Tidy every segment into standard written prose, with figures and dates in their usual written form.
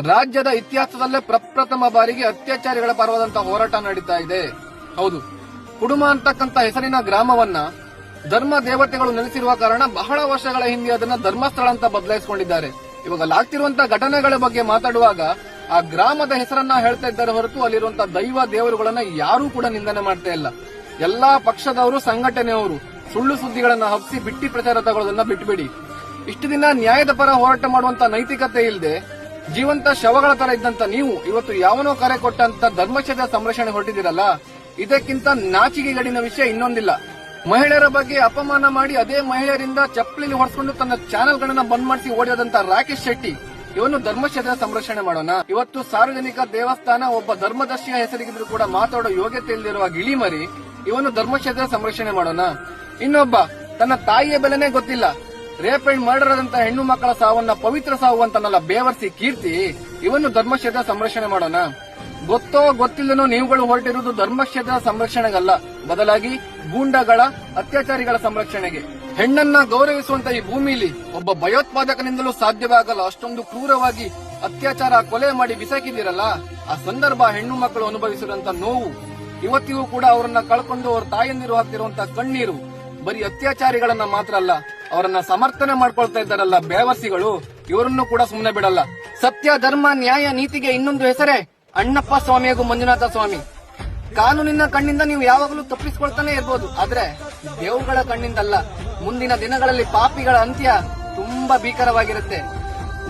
ರಾಜ್ಯದ ಇತಿಹಾಸದಲ್ಲೇ ಪ್ರಪ್ರಥಮ ಬಾರಿಗೆ ಅತ್ಯಾಚಾರಿಗಳ ಪರವಾದಂತಹ ಹೋರಾಟ ನಡೀತಾ ಇದೆ. ಹೌದು, ಕುಡುಮ ಅಂತಕ್ಕಂಥ ಹೆಸರಿನ ಗ್ರಾಮವನ್ನ ಧರ್ಮ ದೇವತೆಗಳು ನೆಲೆಸಿರುವ ಕಾರಣ ಬಹಳ ವರ್ಷಗಳ ಹಿಂದೆ ಅದನ್ನ ಧರ್ಮಸ್ಥಳ ಅಂತ ಬದಲಾಯಿಸಿಕೊಂಡಿದ್ದಾರೆ. ಇವಾಗ ಆಗ್ತಿರುವಂತಹ ಘಟನೆಗಳ ಬಗ್ಗೆ ಮಾತಾಡುವಾಗ ಆ ಗ್ರಾಮದ ಹೆಸರನ್ನ ಹೇಳ್ತಾ ಇದ್ದಾರೆ ಹೊರತು ಅಲ್ಲಿರುವಂತಹ ದೈವ ದೇವರುಗಳನ್ನ ಯಾರೂ ಕೂಡ ನಿಂದನೆ ಮಾಡ್ತಾ ಇಲ್ಲ. ಎಲ್ಲಾ ಪಕ್ಷದವರು, ಸಂಘಟನೆಯವರು ಸುಳ್ಳು ಸುದ್ದಿಗಳನ್ನ ಹಬ್ಬಿಸಿ ಬಿಟ್ಟಿ ಪ್ರಚಾರ ತಗೊಳ್ಳೋದನ್ನ ಬಿಟ್ಬಿಡಿ. ಇಷ್ಟು ದಿನ ನ್ಯಾಯದ ಪರ ಹೋರಾಟ ಮಾಡುವಂತ ನೈತಿಕತೆ ಇಲ್ಲದೆ ಜೀವಂತ ಶವಗಳ ತರ ಇದ್ದಂತ ನೀವು ಇವತ್ತು ಯಾವನೋ ಕರೆ ಕೊಟ್ಟಂತ ಧರ್ಮಕ್ಷೇತ್ರ ಸಂರಕ್ಷಣೆ ಹೊರಟಿದ್ದೀರಲ್ಲ, ಇದಕ್ಕಿಂತ ನಾಚಿಕೆಗಡಿನ ವಿಷಯ ಇನ್ನೊಂದಿಲ್ಲ. ಮಹಿಳೆಯರ ಬಗ್ಗೆ ಅಪಮಾನ ಮಾಡಿ ಅದೇ ಮಹಿಳೆಯರಿಂದ ಚಪ್ಪಲಿಲಿ ಹೊಡೆಸ್ಕೊಂಡು ತನ್ನ ಚಾನೆಲ್ಗಳನ್ನ ಬಂದ್ ಮಾಡಿಸಿ ಓಡಿದಂತ ರಾಕೇಶ್ ಶೆಟ್ಟಿ ಇವನು ಧರ್ಮಕ್ಷೇತ್ರ ಸಂರಕ್ಷಣೆ ಮಾಡೋಣ. ಇವತ್ತು ಸಾರ್ವಜನಿಕ ದೇವಸ್ಥಾನ ಒಬ್ಬ ಧರ್ಮದರ್ಶಿಯ ಹೆಸರಿಗಿದ್ರು ಕೂಡ ಮಾತಾಡೋ ಯೋಗ್ಯತೆ ಇಲ್ಲದಿರುವ ಗಿಳಿಮರಿ ಇವನು ಧರ್ಮಕ್ಷೇತ್ರ ಸಂರಕ್ಷಣೆ ಮಾಡೋಣ. ಇನ್ನೊಬ್ಬ ತನ್ನ ತಾಯಿಯ ಬೆಲೆನೇ ಗೊತ್ತಿಲ್ಲ, ರೇಪ್ ಅಂಡ್ ಮರ್ಡರ್ ಆದಂತ ಹೆಣ್ಣು ಮಕ್ಕಳ ಸಾವನ್ನ ಪವಿತ್ರ ಸಾವು ಅಂತನಲ್ಲ ಬೇವರ್ಸಿ ಕೀರ್ತಿ ಇವನು ಧರ್ಮಕ್ಷೇತ್ರ ಸಂರಕ್ಷಣೆ ಮಾಡೋಣ. ಗೊತ್ತೋ ಗೊತ್ತಿಲ್ಲನೋ ನೀವುಗಳು ಹೊರಟಿರುವುದು ಧರ್ಮಕ್ಷೇತ್ರ ಸಂರಕ್ಷಣೆಗಲ್ಲ, ಬದಲಾಗಿ ಗೂಂಡಗಳ, ಅತ್ಯಾಚಾರಿಗಳ ಸಂರಕ್ಷಣೆಗೆ. ಹೆಣ್ಣನ್ನ ಗೌರವಿಸುವಂತ ಈ ಭೂಮಿಲಿ ಒಬ್ಬ ಭಯೋತ್ಪಾದಕನಿಂದಲೂ ಸಾಧ್ಯವಾಗಲ್ಲ ಅಷ್ಟೊಂದು ಕ್ರೂರವಾಗಿ ಅತ್ಯಾಚಾರ, ಕೊಲೆ ಮಾಡಿ ಬಿಸಾಕಿದಿರಲ್ಲ, ಆ ಸಂದರ್ಭ ಹೆಣ್ಣು ಮಕ್ಕಳು ಅನುಭವಿಸಿರುವಂತ ನೋವು, ಇವತ್ತಿಗೂ ಕೂಡ ಅವರನ್ನ ಕಳ್ಕೊಂಡು ಅವ್ರ ತಾಯಂದಿರು ಹಾಕ್ತಿರುವಂತ ಕಣ್ಣೀರು ಬರೀ ಅತ್ಯಾಚಾರಿಗಳನ್ನ ಮಾತ್ರ ಅಲ್ಲ, ಅವರನ್ನ ಸಮರ್ಥನೆ ಮಾಡ್ಕೊಳ್ತಾ ಇದ್ದಾರಲ್ಲ ಬೇವರ್ಸಿಗಳು, ಇವರನ್ನು ಕೂಡ ಸುಮ್ಮನೆ ಬಿಡಲ್ಲ. ಸತ್ಯ, ಧರ್ಮ, ನ್ಯಾಯ, ನೀತಿಗೆ ಇನ್ನೊಂದು ಹೆಸರೇ ಅಣ್ಣಪ್ಪ ಸ್ವಾಮಿ ಹಾಗೂ ಮಂಜುನಾಥ ಸ್ವಾಮಿ. ಕಾನೂನಿನ ಕಣ್ಣಿಂದ ನೀವು ಯಾವಾಗಲೂ ತಪ್ಪಿಸಿಕೊಳ್ತಾನೆ ಇರ್ಬೋದು, ಆದ್ರೆ ದೇವುಗಳ ಕಣ್ಣಿಂದಲ್ಲ. ಮುಂದಿನ ದಿನಗಳಲ್ಲಿ ಪಾಪಿಗಳ ಅಂತ್ಯ ತುಂಬಾ ಭೀಕರವಾಗಿರುತ್ತೆ.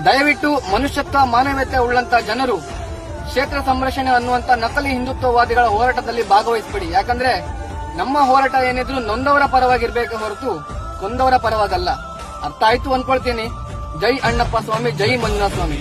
ದಯವಿಟ್ಟು ಮನುಷ್ಯತ್ವ, ಮಾನವೀಯತೆ ಉಳ್ಳಂತ ಜನರು ಕ್ಷೇತ್ರ ಸಂರಕ್ಷಣೆ ಅನ್ನುವಂತ ನಕಲಿ ಹಿಂದುತ್ವವಾದಿಗಳ ಹೋರಾಟದಲ್ಲಿ ಭಾಗವಹಿಸಬೇಡಿ. ಯಾಕಂದ್ರೆ ನಮ್ಮ ಹೋರಾಟ ಏನಿದ್ರು ನೊಂದವರ ಪರವಾಗಿರ್ಬೇಕು ಹೊರತು ಕೊಂದವರ ಪರವಾಗಲ್ಲ. ಅರ್ಥ ಆಯ್ತು ಅನ್ಕೊಳ್ತೀನಿ. ಜೈ ಅಣ್ಣಪ್ಪ ಸ್ವಾಮಿ, ಜೈ ಮಂಜುನಾಥ ಸ್ವಾಮಿ.